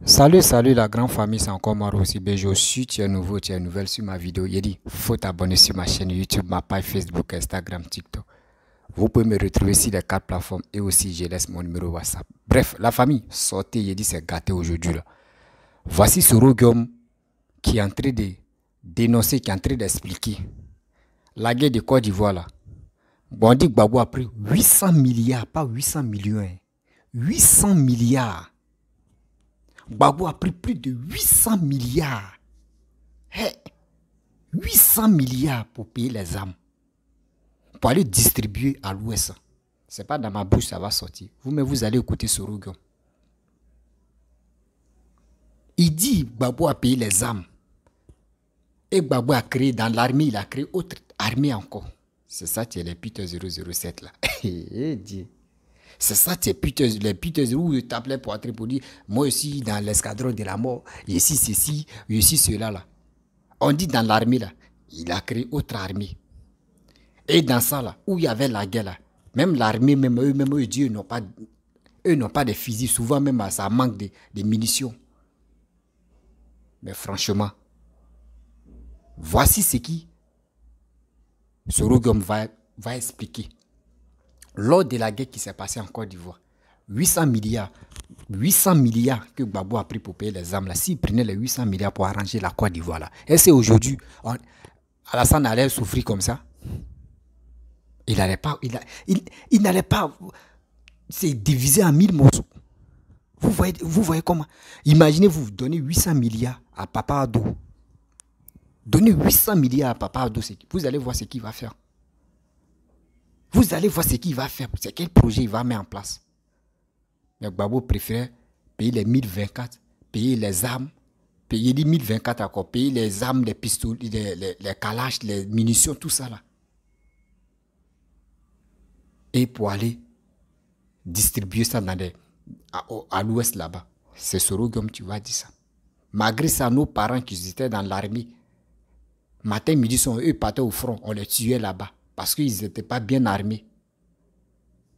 Salut la grande famille, c'est encore moi aussi. Béjo, si tu es nouveau, tu es nouvelle sur ma vidéo, il dit, faut t'abonner sur ma chaîne YouTube, ma page Facebook, Instagram, TikTok. Vous pouvez me retrouver sur les 4 plateformes et aussi je laisse mon numéro WhatsApp. Bref, la famille, sortez, il dit, c'est gâté aujourd'hui là. Voici ce Rogueum qui est en train de dénoncer, qui est en train d'expliquer la guerre de Côte d'Ivoire là. Bon, on dit que Gbagbo a pris 800 milliards, pas 800 millions. 800 milliards. Gbagbo a pris plus de 800 milliards. Hey, 800 milliards pour payer les armes. Pour aller distribuer à l'Ouest. Ce n'est pas dans ma bouche ça va sortir. Vous-même, vous allez écouter ce Rogueum. Il dit que Gbagbo a payé les armes. Et Gbagbo a créé dans l'armée, il a créé autre armée encore. C'est ça, tu es les Peter 007 là. C'est ça, tu es les Peter où tu t'appelais pour entrer pour dire, moi aussi dans l'escadron de la mort, ici ceci, ici cela là. On dit dans l'armée là, il a créé autre armée. Et dans ça là, où il y avait la guerre là, même l'armée, même eux, Dieu, eux n'ont pas de fusils, souvent même ça manque de munitions. Mais franchement, voici ce qui ce Rogueum va expliquer. Lors de la guerre qui s'est passée en Côte d'Ivoire, 800 milliards que Gbagbo a pris pour payer les armes là, s'il prenait les 800 milliards pour arranger la Côte d'Ivoire là, est-ce qu'aujourd'hui, Alassane allait souffrir comme ça? Il n'allait pas, il n'allait pas se diviser en 1000 morceaux. Vous voyez comment? Imaginez vous donnez 800 milliards à Papa Ado. Donnez 800 milliards à Papa Ado, vous allez voir ce qu'il va faire. Vous allez voir ce qu'il va faire, c'est quel projet il va mettre en place. Mais Gbagbo préfère payer les 1024, payer les armes, payer les 1024 encore, payer les armes, les pistolets, les calaches, les munitions, tout ça là. Et pour aller distribuer ça à l'ouest là-bas. C'est ce Rogueum, tu vas dire ça. Malgré ça, nos parents qui étaient dans l'armée, matin, midi, eux partaient au front, on les tuait là-bas. Parce qu'ils n'étaient pas bien armés.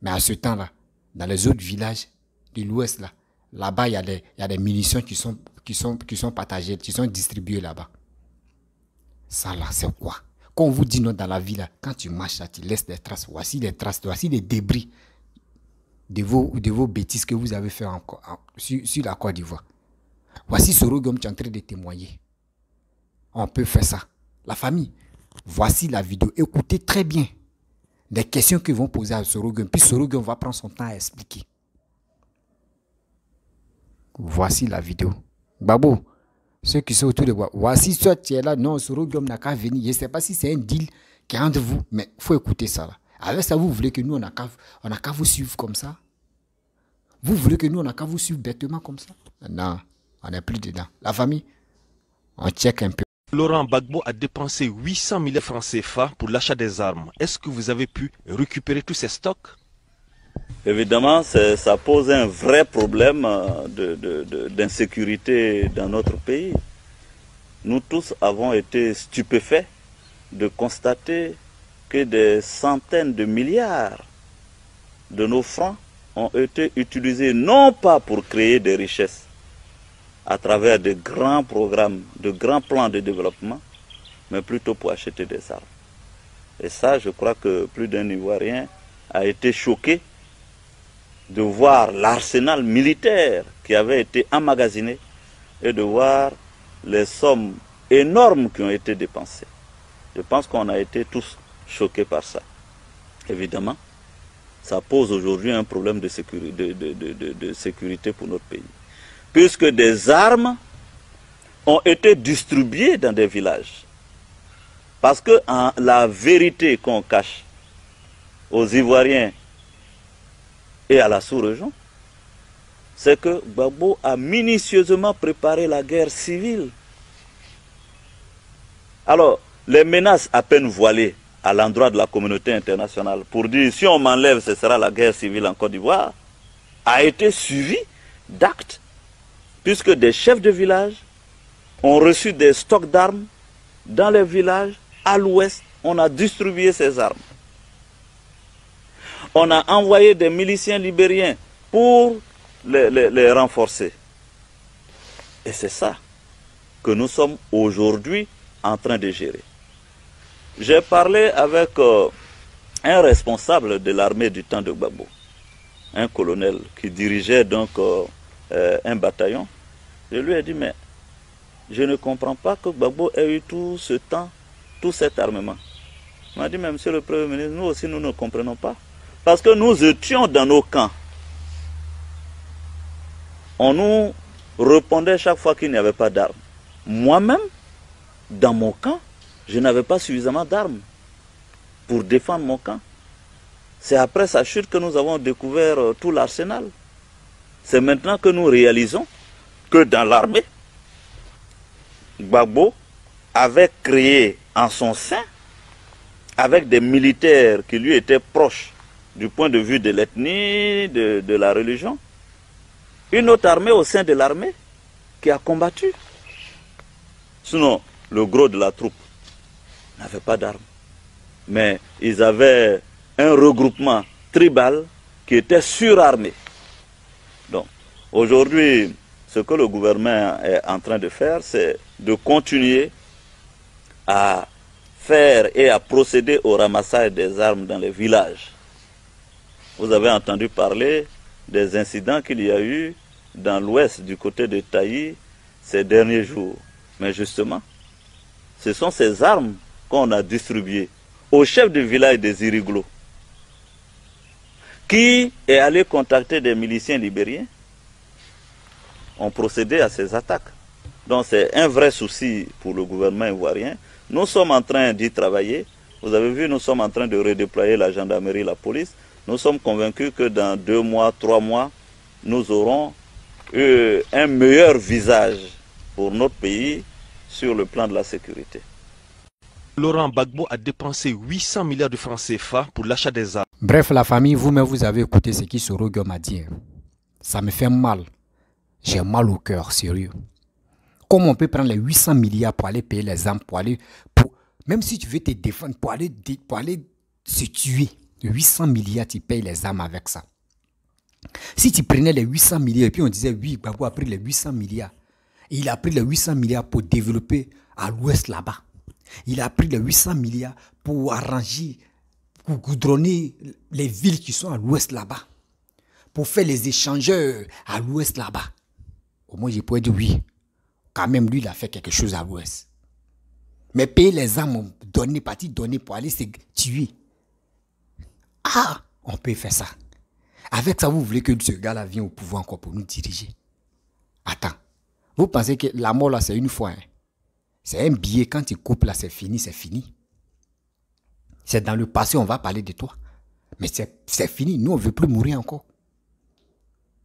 Mais à ce temps-là, dans les autres villages de l'Ouest, là-bas, il y a des munitions qui sont partagées, qui sont distribuées là-bas. Ça là, c'est quoi? Quand on vous dit non dans la vie, là, quand tu marches là, tu laisses des traces. Voici des traces, voici des débris de vos bêtises que vous avez fait sur la Côte d'Ivoire. Voici ce Rogueum qui est en train de témoigner. On peut faire ça. La famille. Voici la vidéo. Écoutez très bien les questions qu'ils vont poser à ce Rogueum. Puis ce Rogueum va prendre son temps à expliquer. Voici la vidéo. Babo, ceux qui sont autour de moi, voici soit tu es là, non, ce Rogueum n'a qu'à venir. Je ne sais pas si c'est un deal qui est entre vous, mais il faut écouter ça là. Avec ça, vous voulez que nous, on n'a qu'à vous suivre comme ça? Vous voulez que nous, on n'a qu'à vous suivre bêtement comme ça? Non, on n'est plus dedans. La famille, on check un peu. Laurent Gbagbo a dépensé 800 milliards francs CFA pour l'achat des armes. Est-ce que vous avez pu récupérer tous ces stocks? Évidemment, ça pose un vrai problème d'insécurité dans notre pays. Nous tous avons été stupéfaits de constater que des centaines de milliards de nos francs ont été utilisés non pas pour créer des richesses, à travers de grands programmes, de grands plans de développement, mais plutôt pour acheter des armes. Et ça, je crois que plus d'un Ivoirien a été choqué de voir l'arsenal militaire qui avait été emmagasiné et de voir les sommes énormes qui ont été dépensées. Je pense qu'on a été tous choqués par ça. Évidemment, ça pose aujourd'hui un problème de sécurité pour notre pays, puisque des armes ont été distribuées dans des villages. Parce que la vérité qu'on cache aux Ivoiriens et à la sous-région, c'est que Gbagbo a minutieusement préparé la guerre civile. Alors, les menaces à peine voilées à l'endroit de la communauté internationale pour dire si on m'enlève, ce sera la guerre civile en Côte d'Ivoire, a été suivi d'actes, puisque des chefs de village ont reçu des stocks d'armes dans les villages. À l'ouest, on a distribué ces armes. On a envoyé des miliciens libériens pour les renforcer. Et c'est ça que nous sommes aujourd'hui en train de gérer. J'ai parlé avec un responsable de l'armée du temps de Gbagbo, un colonel qui dirigeait donc un bataillon. Je lui ai dit, mais je ne comprends pas que Gbagbo ait eu tout ce temps, tout cet armement. Il m'a dit, mais monsieur le Premier ministre, nous aussi nous ne comprenons pas. Parce que nous étions dans nos camps. On nous répondait chaque fois qu'il n'y avait pas d'armes. Moi-même, dans mon camp, je n'avais pas suffisamment d'armes pour défendre mon camp. C'est après sa chute que nous avons découvert tout l'arsenal. C'est maintenant que nous réalisons que dans l'armée, Gbagbo avait créé en son sein, avec des militaires qui lui étaient proches du point de vue de l'ethnie, de la religion, une autre armée au sein de l'armée qui a combattu. Sinon, le gros de la troupe n'avait pas d'armes. Mais ils avaient un regroupement tribal qui était surarmé. Donc, aujourd'hui, ce que le gouvernement est en train de faire, c'est de continuer à faire et à procéder au ramassage des armes dans les villages. Vous avez entendu parler des incidents qu'il y a eu dans l'ouest du côté de Taï ces derniers jours. Mais justement, ce sont ces armes qu'on a distribuées au chef du village des Iriglo, qui est allé contacter des miliciens libériens, ont procédé à ces attaques. Donc c'est un vrai souci pour le gouvernement ivoirien. Nous sommes en train d'y travailler. Vous avez vu, nous sommes en train de redéployer la gendarmerie, la police. Nous sommes convaincus que dans 2 mois, 3 mois, nous aurons un meilleur visage pour notre pays sur le plan de la sécurité. Laurent Gbagbo a dépensé 800 milliards de francs CFA pour l'achat des armes. Bref, la famille, vous-même, vous avez écouté ce qu'Issoro Gueye m'a dit. Ça me fait mal. J'ai mal au cœur, sérieux. Comment on peut prendre les 800 milliards pour aller payer les armes, même si tu veux te défendre, pour aller se tuer, 800 milliards, tu payes les armes avec ça. Si tu prenais les 800 milliards et puis on disait, oui, Gbagbo a pris les 800 milliards. Et il a pris les 800 milliards pour développer à l'ouest là-bas. Il a pris les 800 milliards pour arranger, pour goudronner les villes qui sont à l'ouest là-bas. Pour faire les échangeurs à l'ouest là-bas. Au moins, je pourrais dire oui. Quand même, lui, il a fait quelque chose à l'ouest. Mais payer les armes, donner pour aller se tuer. Ah, on peut faire ça. Avec ça, vous voulez que ce gars-là vienne au pouvoir encore pour nous diriger. Attends. Vous pensez que la mort, là, c'est une fois. Hein? C'est un billet. Quand tu coupes, là, c'est fini, c'est fini. C'est dans le passé, on va parler de toi. Mais c'est fini. Nous, on ne veut plus mourir encore.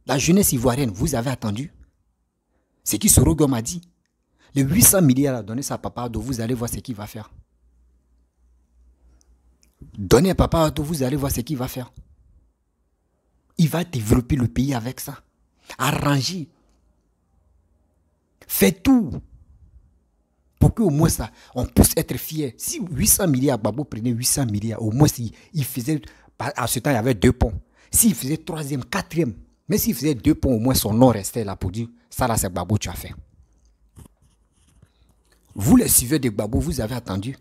La jeunesse ivoirienne, vous avez attendu. C'est qui Issoro Gueye m'a dit. Les 800 milliards à donner ça à Papa Addo, vous allez voir ce qu'il va faire. Donnez à Papa Addo, vous allez voir ce qu'il va faire. Il va développer le pays avec ça. Arranger. Faites tout. Pour qu'au moins ça, on puisse être fiers. Si 800 milliards, Gbagbo prenait 800 milliards, au moins il faisait, à ce temps il y avait 2 ponts. S'il faisait 3e, 4e, mais s'il faisait 2 ponts, au moins son nom restait là pour dire, ça là c'est Gbagbo tu as fait. Vous les suivez de Gbagbo, vous avez attendu.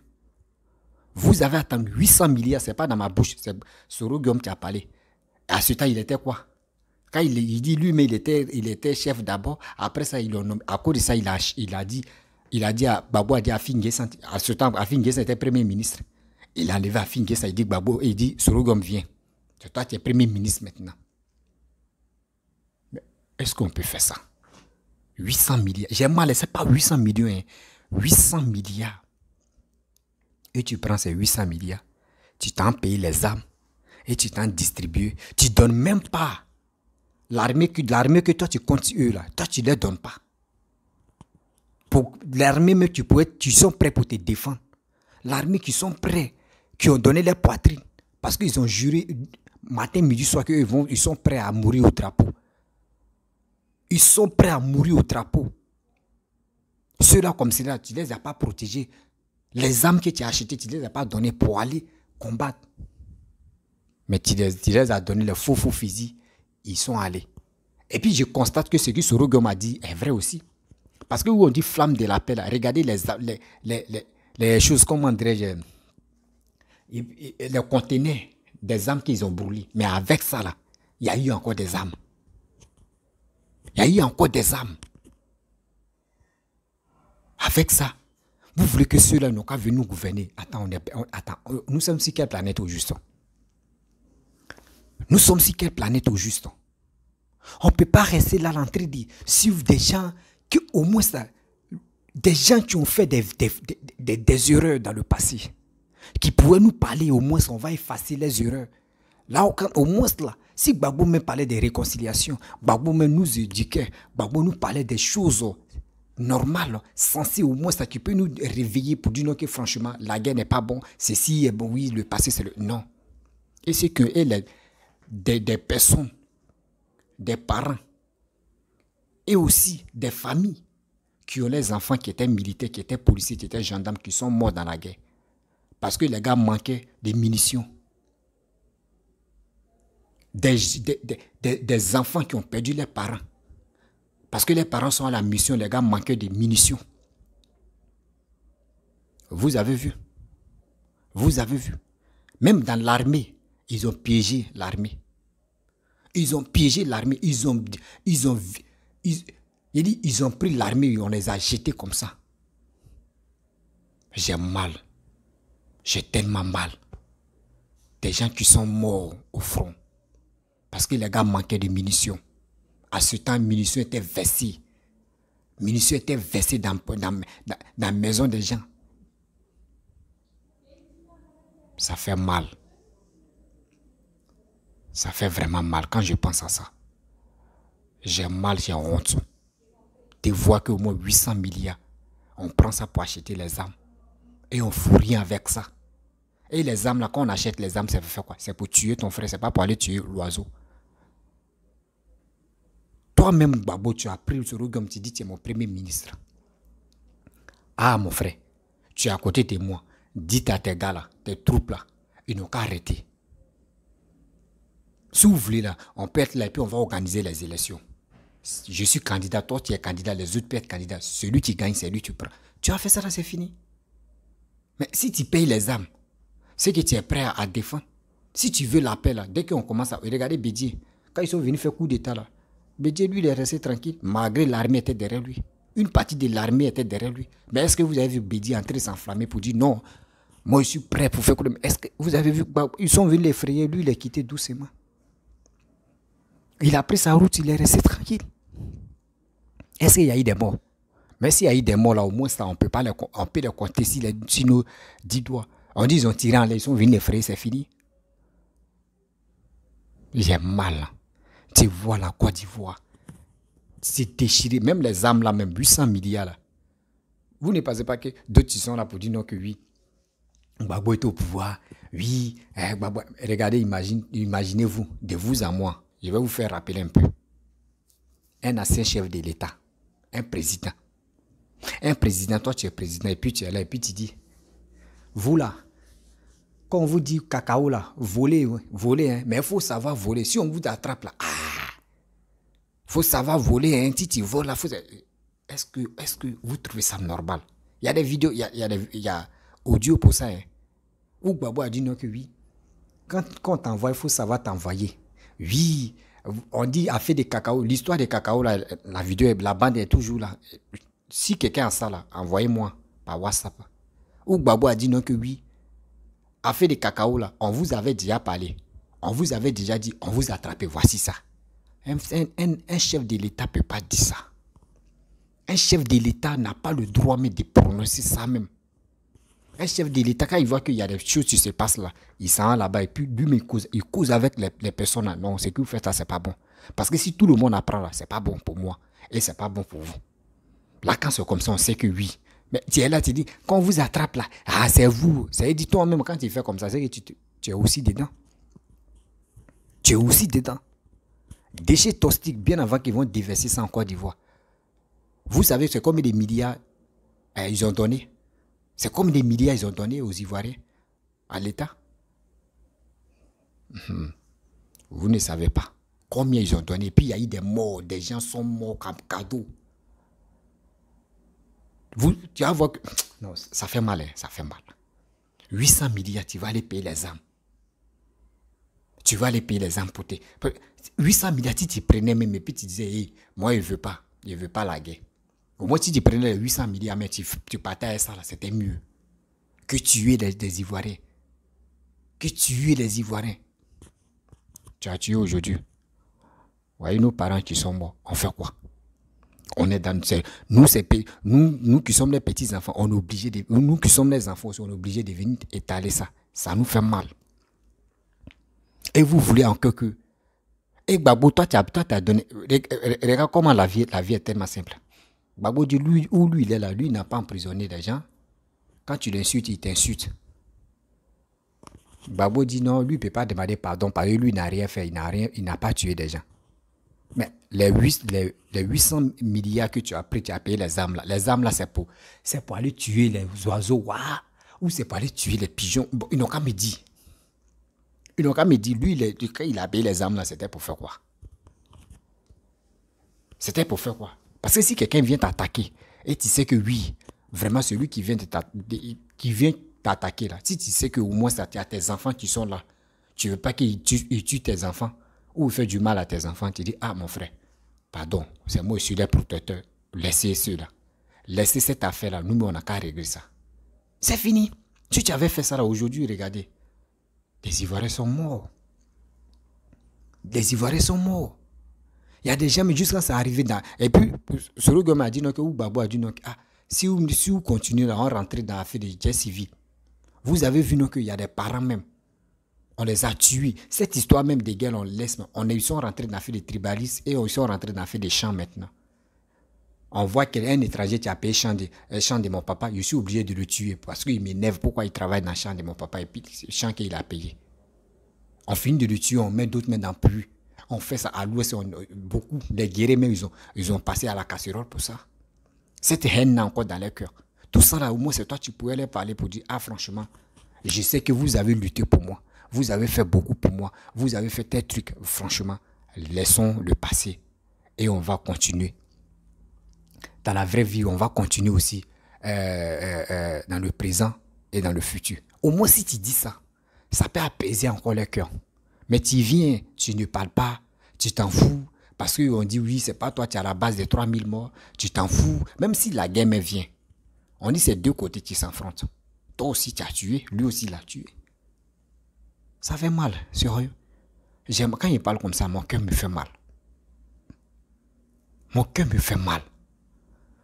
Vous avez attendu 800 milliards, c'est pas dans ma bouche, c'est Issoro Gueye qui a parlé. À ce temps, il était quoi? Quand il dit lui, mais il était chef d'abord. Après ça, à cause de ça, il a dit Gbagbo a dit à Affi N'Guessan, à ce temps, Affi N'Guessan était premier ministre. Il a enlevé Affi N'Guessan, il dit Gbagbo, il dit Issoro Gueye vient. C'est toi qui es premier ministre maintenant. Mais est-ce qu'on peut faire ça? 800 milliards. J'ai mal, c'est pas 800 millions. Hein. 800 milliards. Et tu prends ces 800 milliards, tu t'en payes les armes et tu t'en distribues. Tu ne donnes même pas l'armée que toi tu comptes eux là. Toi tu ne les donnes pas. Pour l'armée même tu sont prêts pour te défendre. L'armée qui sont prêts, qui ont donné leur poitrine parce qu'ils ont juré matin, midi, soir qu'ils sont prêts à mourir au drapeau. Ils sont prêts à mourir au drapeau. Ceux-là comme ceux-là, tu ne les as pas protégés. Les armes que tu as achetées, tu ne les as pas données pour aller combattre. Mais tu les as donné les faux fusils. Ils sont allés. Et puis je constate que ce que Issoro Gueye m'a dit est vrai aussi. Parce que où on dit flamme de la paix, là, regardez les choses, comment dirais-je, les conteneurs des âmes qu'ils ont brûlés. Mais avec ça, là, il y a eu encore des âmes. Il y a eu encore des âmes. Avec ça, vous voulez que ceux-là n'ont qu'à venir nous gouverner. Attends, nous sommes sur quelle planète au juste? Nous sommes sur quelle planète au juste? On ne peut pas rester là en train de suivre des gens qui, au moins, des gens qui ont fait des erreurs dans le passé, qui pourraient nous parler, au moins, on va effacer les erreurs. Là, au moins, là, si Gbagbo me parlait de réconciliation, Gbagbo me nous éduquait, Gbagbo nous parlait des choses normales, censées au moins, ça qui peut nous réveiller pour dire non, que franchement, la guerre n'est pas bon, ceci est bon, oui, le passé, c'est le... Non. Et c'est que des personnes, des parents, et aussi des familles qui ont les enfants qui étaient militaires, qui étaient policiers, qui étaient gendarmes, qui sont morts dans la guerre. Parce que les gars manquaient de munitions. Des enfants qui ont perdu leurs parents. Parce que les parents sont à la mission, les gars manquaient de munitions. Vous avez vu. Vous avez vu. Même dans l'armée, ils ont piégé l'armée. Ils ont piégé l'armée. Ils ont pris l'armée et on les a jetés comme ça. J'ai mal. J'ai tellement mal. Des gens qui sont morts au front. Parce que les gars manquaient de munitions. À ce temps, munitions étaient versées. Munitions étaient versées dans la maison des gens. Ça fait mal. Ça fait vraiment mal quand je pense à ça. J'ai mal, j'ai honte. De voir qu'au moins 800 milliards, on prend ça pour acheter les armes. Et on ne fout rien avec ça. Et les armes, là, quand on achète les armes, ça fait quoi? C'est pour tuer ton frère, c'est pas pour aller tuer l'oiseau. Toi-même, Babo, tu as pris ce rôle comme tu dis, tu es mon premier ministre. Ah, mon frère, tu es à côté de moi. Dites à tes gars là, tes troupes là, ils n'ont qu'à arrêter. Si vous voulez là, on peut être là et puis on va organiser les élections. Je suis candidat, toi tu es candidat, les autres peuvent être candidats. Celui qui gagne, c'est lui qui prend. Tu as fait ça là, c'est fini. Mais si tu payes les armes, c'est que tu es prêt à défendre. Si tu veux la paix là, dès qu'on commence à... Regardez Bédié, quand ils sont venus faire coup d'état là, Bédié lui il est resté tranquille, malgré l'armée était derrière lui. Une partie de l'armée était derrière lui. Mais est-ce que vous avez vu Bédié entrer s'enflammer pour dire non, moi je suis prêt pour faire coup d'état? Est-ce que vous avez vu, ils sont venus l'effrayer, lui il est quitté doucement. Il a pris sa route, il est resté tranquille. Est-ce qu'il y a eu des morts? Mais s'il y a eu des morts là, au moins ça, on peut les compter si nos 10 doigts. On dit ils ont tiré en l'air, ils sont venus l'effrayer, c'est fini. J'ai mal. Tu vois la Côte d'Ivoire. C'est déchiré. Même les armes là, même 800 milliards là. Vous ne pensez pas que d'autres sont là pour dire non que oui. Gbagbo est au pouvoir. Oui. Gbagbo. Regardez, imaginez-vous, de vous à moi. Je vais vous faire rappeler un peu. Un ancien chef de l'État. Un président. Un président, toi tu es président et puis tu es là et puis tu dis, vous là, quand on vous dit cacao là, voler, hein, mais il faut savoir voler. Si on vous attrape là, il faut savoir voler, hein, si tu voles là, est-ce que vous trouvez ça normal? Il y a des vidéos, il y a audio pour ça. Hein. Où Gbagbo a dit non que oui. Quand on t'envoie, il faut savoir t'envoyer. Oui, on dit a fait des cacao. L'histoire des cacao, là, la vidéo, la bande est toujours là. Si quelqu'un a ça là, envoyez-moi par WhatsApp. Ou Gbagbo a dit non que oui. A fait des cacao là, on vous avait déjà parlé. On vous avait déjà dit, on vous a attrapé, voici ça. Un chef de l'État ne peut pas dire ça. Un chef de l'État n'a pas le droit même de prononcer ça même. Un chef de l'État, quand il voit qu'il y a des choses qui se passent là, il s'en va là-bas et puis lui, il cause avec les personnes là. Non, ce que vous faites là, c'est pas bon. Parce que si tout le monde apprend là, c'est pas bon pour moi et c'est pas bon pour vous. Là, quand c'est comme ça, on sait que oui. Mais tu es là, tu dis, quand on vous attrape là, ah, c'est vous. C'est dit toi-même, quand tu fais comme ça, c'est que tu es aussi dedans. Tu es aussi dedans. Déchets toxiques bien avant qu'ils vont déverser ça en Côte d'Ivoire. Vous savez, c'est combien de milliards ils ont donné. C'est comme des milliards ils ont donné aux Ivoiriens, à l'État. Vous ne savez pas combien ils ont donné. Et puis il y a eu des morts, des gens sont morts comme cadeau. Tu vas voir que... Non, ça fait mal, hein, ça fait mal. 800 milliards, tu vas aller payer les âmes. Tu vas aller payer les âmes pour tes... 800 milliards, si tu prenais même et puis tu disais, hey, moi, je ne veux pas la guerre. Au moins, si tu prenais les 800 milliards, mais tu partais à ça, là, c'était mieux. Que tuer des Ivoiriens. Que tuer les Ivoiriens. Tu as tué aujourd'hui. Voyez nos parents qui sont morts. On fait quoi? On est dans... Nous qui sommes les petits-enfants, on est obligé de... Nous qui sommes les enfants aussi, on est obligé de venir étaler ça. Ça nous fait mal. Et vous voulez encore que... Et Gbagbo, toi, tu as donné... Regarde comment la vie est tellement simple. Gbagbo dit, lui, il est là, lui, il n'a pas emprisonné les gens. Quand tu l'insultes, il t'insulte. Gbagbo dit non, lui, il ne peut pas demander pardon parce que lui, il n'a rien fait, il n'a pas tué des gens. Mais les 800 milliards que tu as pris, tu as payé les âmes là. Les âmes là, c'est pour aller tuer les oiseaux, ou c'est pour aller tuer les pigeons. Bon, ils n'ont qu'à me dire. Ils n'ont qu'à me dire, lui, quand il a payé les âmes là, c'était pour faire quoi? C'était pour faire quoi? Parce que si quelqu'un vient t'attaquer, et tu sais que oui, vraiment celui qui vient t'attaquer là, si tu sais que au moins il y a tes enfants qui sont là, tu ne veux pas qu'il tue tes enfants, ou il fait du mal à tes enfants, tu dis, ah mon frère, pardon, c'est moi, je suis le protecteur, laissez ceux-là. Laissez cette affaire-là, nous, on n'a qu'à régler ça. C'est fini. Si tu avais fait ça là aujourd'hui, regardez, les Ivoiriens sont morts. Les Ivoiriens sont morts. Il y a des gens, mais juste quand ça arrive dans... Et puis, ce gars m'a dit, non, que Gbagbo a dit, non, si vous continuez à rentrer dans l'affaire de guerre civile, vous avez vu qu'il y a des parents même, on les a tués. Cette histoire même des guerres, on laisse, ils sont rentrés dans l'affaire des tribalistes et ils sont rentrés dans l'affaire des champs maintenant. On voit qu'un étranger qui a payé le champ de mon papa, je suis obligé de le tuer parce qu'il m'énerve pourquoi il travaille dans le champ de mon papa et puis le champ qu'il a payé. On finit de le tuer, on met d'autres mains dans le plus. On fait ça à l'ouest, beaucoup des guerriers même, ils ont passé à la casserole pour ça. Cette haine là encore dans leur cœur. Tout ça là, au moins c'est toi tu pourrais leur parler pour dire, ah franchement, je sais que vous avez lutté pour moi. Vous avez fait beaucoup pour moi. Vous avez fait tel truc. Franchement, laissons le passé et on va continuer. Dans la vraie vie, on va continuer aussi dans le présent et dans le futur. Au moins si tu dis ça, ça peut apaiser encore leur cœur. Mais tu viens, tu ne parles pas, tu t'en fous. Parce qu'on dit oui, c'est pas toi, tu es à la base des 3000 morts, tu t'en fous. Même si la guerre vient, on dit c'est deux côtés qui s'affrontent. Toi aussi tu as tué, lui aussi l'a tué. Ça fait mal, sérieux. Quand il parle comme ça, mon cœur me fait mal. Mon cœur me fait mal.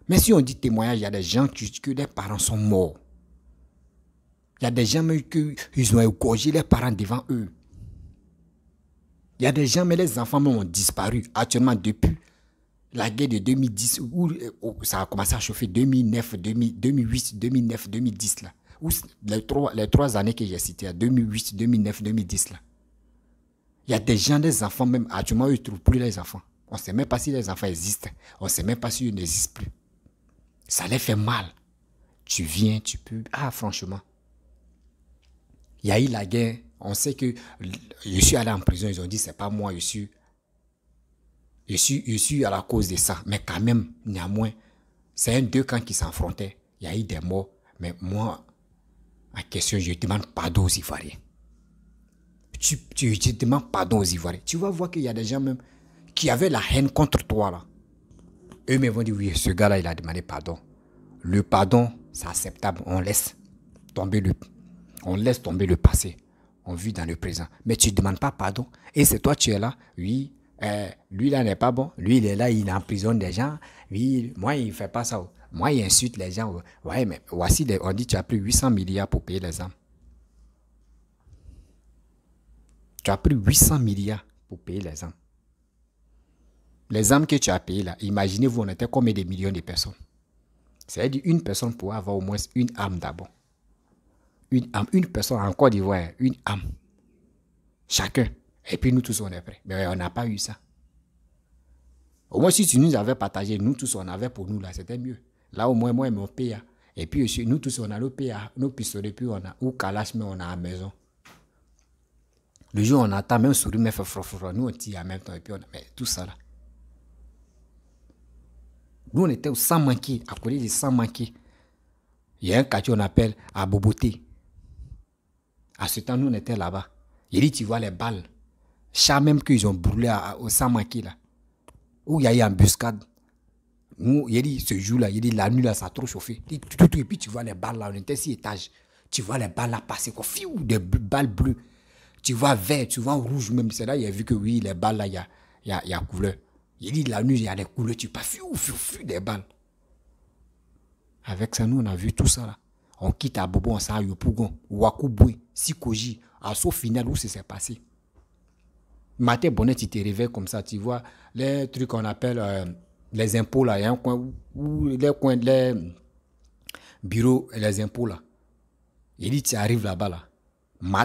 Mais si on dit témoignage, il y a des gens que les parents sont morts. Il y a des gens qui ont égorgé les parents devant eux. Il y a des gens, mais les enfants ont disparu. Actuellement, depuis la guerre de 2010, où ça a commencé à chauffer, 2009, 2008, 2009, 2010, là. Où les trois années que j'ai citées, 2008, 2009, 2010, là. Il y a des gens, des enfants, même actuellement, ils ne trouvent plus les enfants. On ne sait même pas si les enfants existent. On ne sait même pas s'ils n'existent plus. Ça les fait mal. Tu viens, tu peux... Ah, franchement. Il y a eu la guerre. On sait que je suis allé en prison. Ils ont dit, c'est pas moi, je suis à la cause de ça. Mais quand même, néanmoins, c'est deux camps qui s'affrontaient. Il y a eu des morts. Mais moi, en question, je demande pardon aux Ivoiriens. Tu demandes pardon aux Ivoiriens. Tu vas voir qu'il y a des gens même qui avaient la haine contre toi, là. Eux-mêmes vont dire, oui, ce gars-là, il a demandé pardon. Le pardon, c'est acceptable. On laisse tomber le passé. On vit dans le présent. Mais tu ne demandes pas pardon. Et c'est toi, tu es là. Oui, lui, là, n'est pas bon. Lui, il est là, il emprisonne des gens. Oui, moi, il ne fait pas ça. Moi, il insulte les gens. Ouais, mais voici, on dit, tu as pris 800 milliards pour payer les âmes. Tu as pris 800 milliards pour payer les âmes. Les âmes que tu as payées là, imaginez-vous, on était combien de millions de personnes. C'est-à-dire une personne pourrait avoir au moins une âme d'abord. Une âme, une personne en Côte d'Ivoire, une âme. Chacun. Et puis nous tous, on est prêts. Mais on n'a pas eu ça. Au moins, si tu nous avais partagé, nous tous, on avait pour nous là, c'était mieux. Là, au moins, moi et mon père. Et puis, nous tous, on a nos pères, nos pistolets, puis on a, ou Kalash, mais on a à la maison. Le jour où on attend, même souris, mais fait frofro, nous on tire en même temps, et puis on a, mais tout ça là. Nous, on était au Sans Manqué, à côté de Sans Manqué. Il y a un quartier qu'on appelle à Boboté. À ce temps, nous, on était là-bas. Il dit, tu vois les balles. Chats même qu'ils ont brûlé au Sans Manqué, là. Où il y a eu embuscade. Nous, il dit, ce jour-là, il dit, la nuit, là, ça a trop chauffé. Il dit, et puis tu vois les balles, là, on était 6 étages. Tu vois les balles là passer, quoi. Fiou, des balles bleues. Tu vois vert, tu vois rouge même. C'est là, il a vu que oui, les balles là, il y a couleur. Il dit, la nuit, il y a des couleurs, tu passes, fiou, des balles. Avec ça, nous, on a vu tout ça là. On quitte à Bobo, on s'en à Yopougon, Wakuboué, Sikoji, à saut final où c'est passé. Matin, bonnet, tu te réveilles comme ça, tu vois les trucs qu'on appelle les impôts là. Il y a un coin où les bureaux et les impôts là. Il dit, tu arrives là-bas là.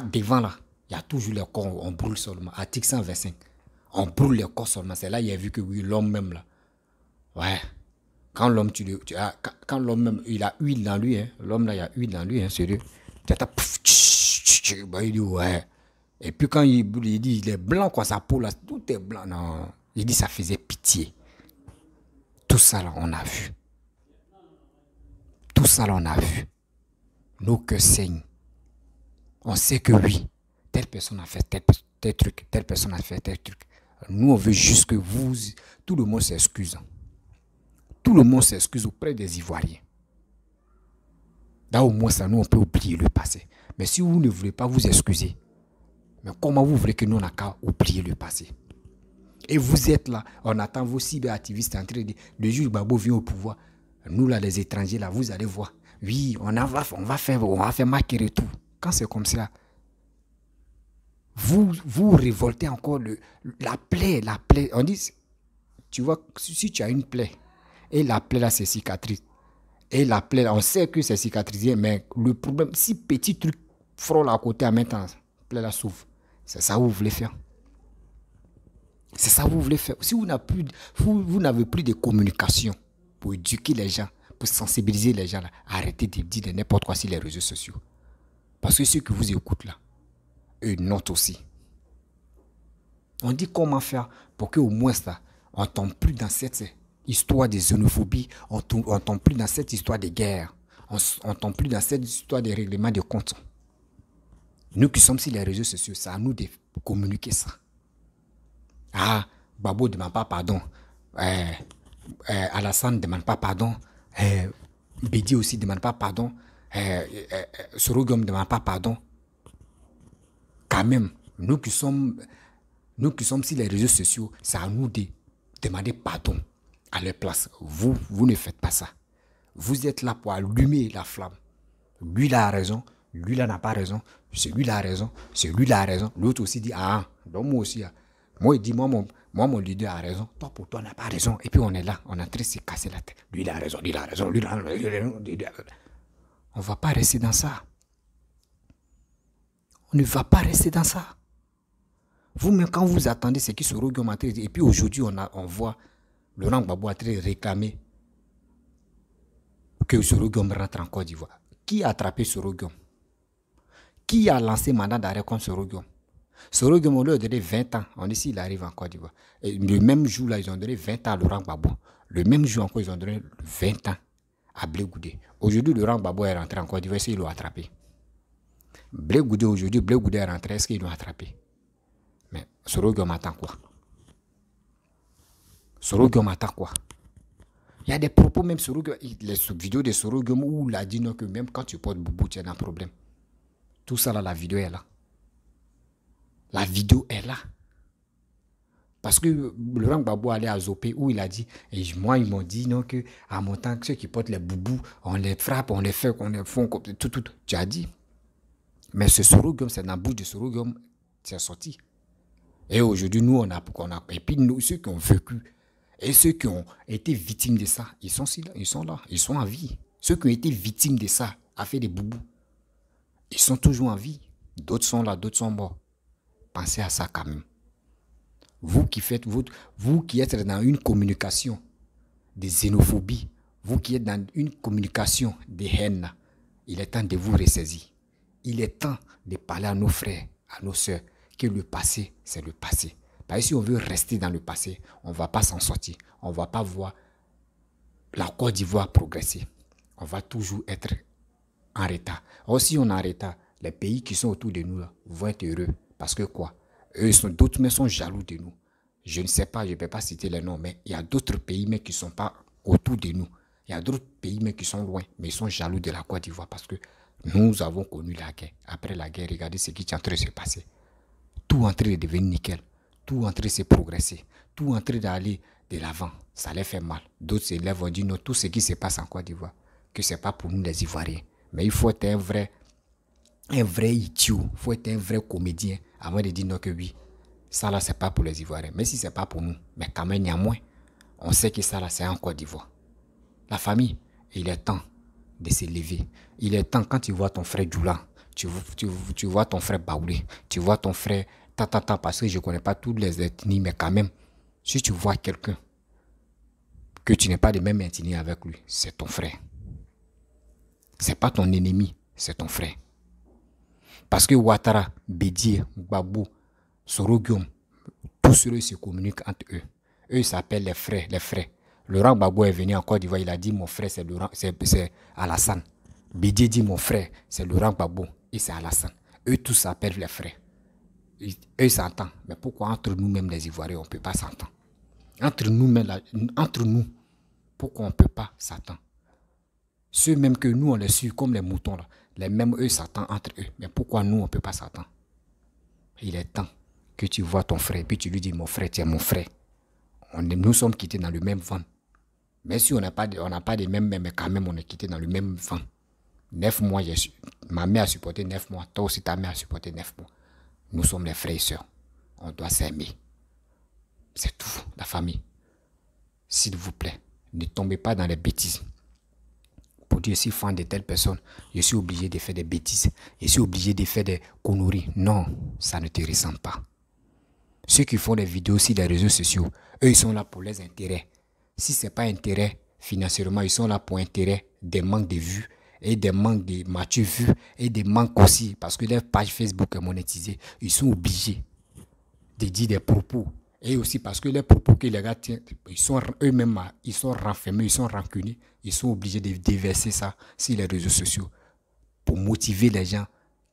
Devant là, il y a toujours les corps, on brûle seulement. Article 125. On brûle les corps seulement. C'est là il a vu que oui, l'homme même là. Ouais. Quand l'homme, quand l'homme même, il a huile dans lui, hein. L'homme là, il a huile dans lui, hein, sérieux. Il dit, ouais. Et puis quand il dit, il est blanc, quoi, sa peau là, tout est blanc. Non. Il dit, ça faisait pitié. Tout ça là, on a vu. Tout ça là, on a vu. Nos cœurs saignent. On sait que oui, telle personne a fait tel truc, telle personne a fait tel truc. Nous, on veut juste que vous, tout le monde s'excuse. Tout le monde s'excuse auprès des Ivoiriens. Là, au moins, ça, nous, on peut oublier le passé. Mais si vous ne voulez pas vous excuser, mais comment vous voulez que nous, on n'a qu'à oublier le passé? Et vous êtes là, on attend vos cyberactivistes en train de... Le jour où Gbagbo vient au pouvoir, nous, là, les étrangers, là, vous allez voir. Oui, on va faire marquer tout. Quand c'est comme ça, vous révoltez encore la plaie. On dit, tu vois, si tu as une plaie, et la plaie là, c'est cicatrice. Et la plaie, on sait que c'est cicatrisé, mais le problème, si petit truc frôle à côté en même temps, la plaie là s'ouvre. C'est ça que vous voulez faire. C'est ça que vous voulez faire. Si vous n'avez plus de communication pour éduquer les gens, pour sensibiliser les gens, là, arrêtez de dire n'importe quoi sur les réseaux sociaux. Parce que ceux qui vous écoutent là, eux notent aussi. On dit comment faire pour qu'au moins ça, on ne tombe plus dans cette histoire de xénophobie, on ne tombe plus dans cette histoire de guerre, on ne tombe plus dans cette histoire de règlement de comptes. Nous qui sommes sur les réseaux sociaux, c'est à nous de communiquer ça. Ah, Babo ne demande pas pardon. Alassane ne demande pas pardon. Bédi aussi ne demande pas pardon. Sorogum ne demande pas pardon. Quand même, nous qui sommes sur les réseaux sociaux, c'est à nous de demander pardon à leur place. Vous ne faites pas ça. Vous êtes là pour allumer la flamme. Lui, il a raison. Lui, là n'a pas raison. Celui-là a raison. Celui-là a raison. L'autre aussi dit, ah, donc moi aussi. Moi, il dit, moi, mon leader a raison. Toi, pour toi, n'a pas raison. Et puis, on est là. On est en train de se casser la tête. Lui, il a raison. Lui, il a raison. Lui, il a raison. On ne va pas rester dans ça. On ne va pas rester dans ça. Vous-même, quand vous attendez ce qui se regarde, et puis aujourd'hui, on voit Laurent Gbagbo en train de réclamer que Sorogom rentre en Côte d'Ivoire. Qui a attrapé Sorogom? Qui a lancé mandat d'arrêt contre Sorogom? Sorogom, on lui a donné 20 ans. On dit s'il arrive en Côte d'Ivoire. Et le même jour, là, ils ont donné 20 ans à Laurent Gbagbo. Le même jour encore, ils ont donné 20 ans à Blé Goudé. Aujourd'hui, Laurent Gbagbo est rentré en Côte d'Ivoire, ils l'ont attrapé. Blé Goudé, aujourd'hui, Blé Goudé est rentré, est-ce qu'ils l'ont attrapé? Mais Sorogom attend quoi? Sorogom attend quoi? Il y a des propos même Sorogom, les vidéos de Sorogom où il a dit non que même quand tu portes boubou, tu as un problème. Tout ça là, la vidéo est là. La vidéo est là. Parce que Laurent Gbagbo allait à Zopé où il a dit, et moi ils m'ont dit non que à mon temps, ceux qui portent les boubous, on les frappe, on les fait, on les font, tout. Tu as dit. Mais ce Sorogom, c'est dans la bouche de Sorogom, c'est sorti. Et aujourd'hui, nous, on a. Et puis, nous, ceux qui ont vécu, et ceux qui ont été victimes de ça, ils sont là, ils sont en vie. Ceux qui ont été victimes de ça, à faire des boubous, ils sont toujours en vie. D'autres sont là, d'autres sont morts. Pensez à ça quand même. Vous qui êtes dans une communication de xénophobie, vous qui êtes dans une communication de haine, il est temps de vous ressaisir. Il est temps de parler à nos frères, à nos sœurs, que le passé, c'est le passé. Parce que si on veut rester dans le passé, on ne va pas s'en sortir. On ne va pas voir la Côte d'Ivoire progresser, on va toujours être en retard. Aussi, on est en retard. Les pays qui sont autour de nous là, vont être heureux. Parce que quoi? D'autres mais sont jaloux de nous. Je ne sais pas, je ne peux pas citer les noms, mais il y a d'autres pays mais qui ne sont pas autour de nous. Il y a d'autres pays mais qui sont loin, mais ils sont jaloux de la Côte d'Ivoire parce que nous avons connu la guerre. Après la guerre, regardez ce qui est en train de se passer. Tout est en train de devenir nickel. Tout est en train de se progresser. Tout est en train d'aller de l'avant. Ça les fait mal. D'autres s'élèvent vont dire non, tout ce qui se passe en Côte d'Ivoire, que ce n'est pas pour nous les Ivoiriens. Mais il faut être un vrai idiot, il faut être un vrai comédien avant de dire non que oui, ça là c'est pas pour les Ivoiriens. Mais si c'est pas pour nous, mais quand même néanmoins, on sait que ça là c'est en Côte d'Ivoire. La famille, il est temps de se lever. Il est temps quand tu vois ton frère Djoula, tu vois ton frère Baoulé, tu vois ton frère Tata, parce que je ne connais pas toutes les ethnies, mais quand même, si tu vois quelqu'un que tu n'es pas de même ethnie avec lui, c'est ton frère. C'est pas ton ennemi, c'est ton frère. Parce que Ouattara, Bédié, Gbagbo, Sorogium, tous ceux se communiquent entre eux. Eux s'appellent les frères, les frères. Laurent Gbagbo est venu en Côte d'Ivoire, il a dit mon frère c'est Alassane. Bédié dit mon frère c'est Laurent Gbagbo et c'est Alassane. Eux tous s'appellent les frères. Eux s'entendent. Mais pourquoi entre nous-mêmes les Ivoiriens on ne peut pas s'entendre? Entre nous, pourquoi on ne peut pas s'entendre? Ceux mêmes que nous on les suit comme les moutons là, les mêmes eux s'attendent entre eux. Mais pourquoi nous on ne peut pas s'attendre? Il est temps que tu vois ton frère et puis tu lui dis mon frère, tu es mon frère. Nous sommes quittés dans le même vent. Mais si on n'a pas les mêmes, mais quand même on est quittés dans le même vent. 9 mois, ma mère a supporté 9 mois, toi aussi ta mère a supporté 9 mois. Nous sommes les frères et sœurs. On doit s'aimer. C'est tout, la famille. S'il vous plaît, ne tombez pas dans les bêtises. Pour dire, si fan de telle personne, je suis obligé de faire des bêtises. Je suis obligé de faire des conneries. Non, ça ne te ressemble pas. Ceux qui font des vidéos sur les réseaux sociaux, eux, ils sont là pour les intérêts. Si ce n'est pas intérêt financièrement, ils sont là pour intérêt des manques de vues et des manques de matchs vus et des manques aussi, parce que leur page Facebook est monétisée. Ils sont obligés de dire des propos. Et aussi parce que les propos que les gars tiennent, ils sont eux-mêmes, ils sont renfermés, ils sont rancuniers. Ils sont obligés de déverser ça sur les réseaux sociaux pour motiver les gens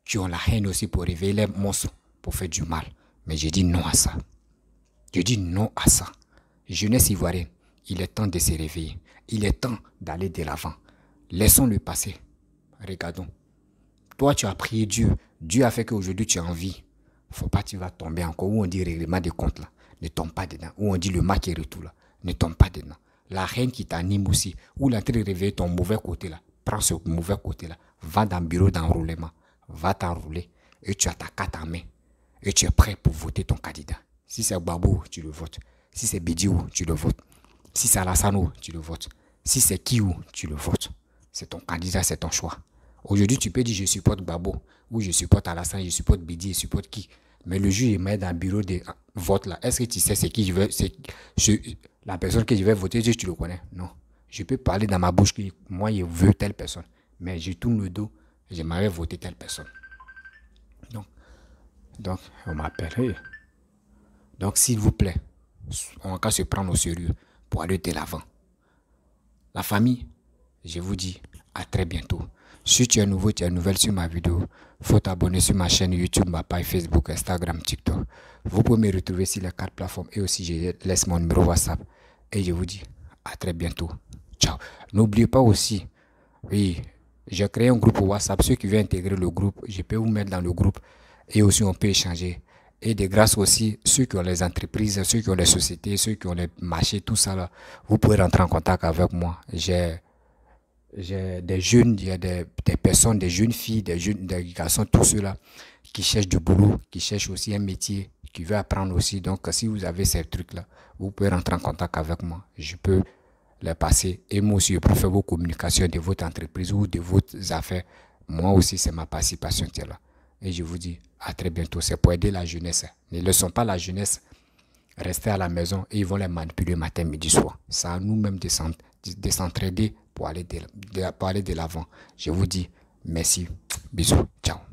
qui ont la haine aussi, pour réveiller les monstres, pour faire du mal. Mais je dis non à ça. Je dis non à ça. Jeunesse ivoirienne, il est temps de se réveiller. Il est temps d'aller de l'avant. Laissons le passé. Regardons. Toi, tu as prié Dieu. Dieu a fait qu'aujourd'hui, tu as envie. Faut pas que tu vas tomber encore. Où on dit règlement de compte là. Ne tombe pas dedans. Où on dit le match et retour là. Ne tombe pas dedans. La haine qui t'anime aussi. Ou l'entrée de réveiller ton mauvais côté là. Prends ce mauvais côté là. Va dans le bureau d'enrôlement. Va t'enrouler. Et tu as ta carte en main. Et tu es prêt pour voter ton candidat. Si c'est Babou, tu le votes. Si c'est Bédiou, tu le votes. Si c'est Alassano, tu le votes. Si c'est Kiou, tu le votes. C'est ton candidat, c'est ton choix. Aujourd'hui, tu peux dire je supporte Babou, ou je supporte Alassane, je supporte Bédi, je supporte qui. Mais le juge, il met dans le bureau de vote là. Est-ce que tu sais c'est qui je veux, la personne que je vais voter, tu le connais? Non. Je peux parler dans ma bouche que moi, je veux telle personne. Mais je tourne le dos, j'aimerais voter telle personne. Donc, on m'appelle. Hey. Donc, s'il vous plaît, on va se prendre au sérieux pour aller de l'avant. La famille, je vous dis à très bientôt. Si tu es nouveau, tu es nouvelle sur ma vidéo, il faut t'abonner sur ma chaîne YouTube, ma page Facebook, Instagram, TikTok. Vous pouvez me retrouver sur les 4 plateformes et aussi je laisse mon numéro WhatsApp. Et je vous dis à très bientôt. Ciao. N'oubliez pas aussi, oui, j'ai créé un groupe WhatsApp. Ceux qui veulent intégrer le groupe, je peux vous mettre dans le groupe. Et aussi, on peut échanger. Et de grâce aussi, ceux qui ont les entreprises, ceux qui ont les sociétés, ceux qui ont les marchés, tout ça là, vous pouvez rentrer en contact avec moi. J'ai des jeunes, il y a des personnes, des jeunes filles, des garçons, tous ceux-là qui cherchent du boulot, qui cherchent aussi un métier, qui veulent apprendre aussi. Donc, si vous avez ces trucs-là, vous pouvez rentrer en contact avec moi. Je peux les passer. Et moi aussi, je peux faire vos communications de votre entreprise ou de vos affaires. Moi aussi, c'est ma participation qui est là. Et je vous dis à très bientôt. C'est pour aider la jeunesse. Ne laissons pas la jeunesse rester à la maison et ils vont les manipuler matin, midi, soir. C'est à nous-mêmes de s'entraider pour aller de l'avant. Je vous dis merci. Bisous. Ciao.